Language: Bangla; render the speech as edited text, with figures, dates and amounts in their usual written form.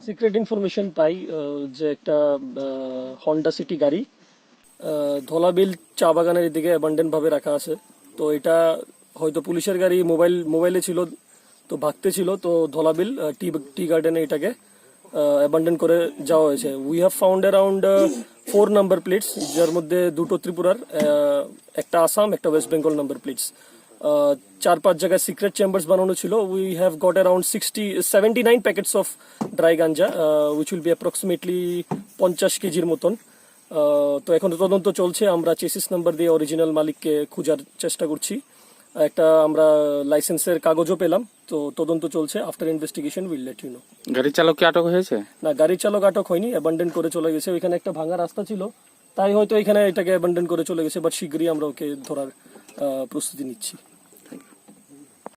সিক্রেট ইনফরমেশন পাই যে একটা হন্ডা সিটি গাড়ি ধলাবিল চা বাগানের দিকে অ্যাবান্ডেন্ট ভাবে রাখা আছে। তো এটা হয়তো পুলিশের গাড়ি, মোবাইলে ছিল, তো ভাগতে ছিল, তো ধলাবিল টি গার্ডেনে এটাকে অ্যাবান্ডেন্ট করে যাওয়া হয়েছে। We have found around 4 number plates, যার মধ্যে 2টো ত্রিপুরার, একটা আসাম, একটা ওয়েস্ট বেঙ্গল নাম্বার প্লেটস। 4-5 জায়গায় সিক্রেট চেম্বার্স বানানো ছিল। We have got around 79 packets of dry ganja, which will be approximately 50 কেজির মতন। তো এখন তদন্ত চলছে, আমরা চেসিস নাম্বার দিয়ে অরিজিনাল মালিককে খোঁজার চেষ্টা করছি। একটা আমরা লাইসেন্সের কাগজও পেলাম, তো তদন্ত চলছে। After investigation will let you know. গাড়ির চালক কি আটক হয়েছে? না, গাড়ির চালক আটক হয়নি, অ্যাবান্ডেন্ট করে চলে গেছে। ওইখানে একটা ভাঙা রাস্তা ছিল, তাই হয়তো এখানে এটাকে অ্যাবান্ডেন্ট করে চলে গেছে, বাট শীঘ্রই আমরা ওকে ধরার প্রস্তুতি নিচ্ছি।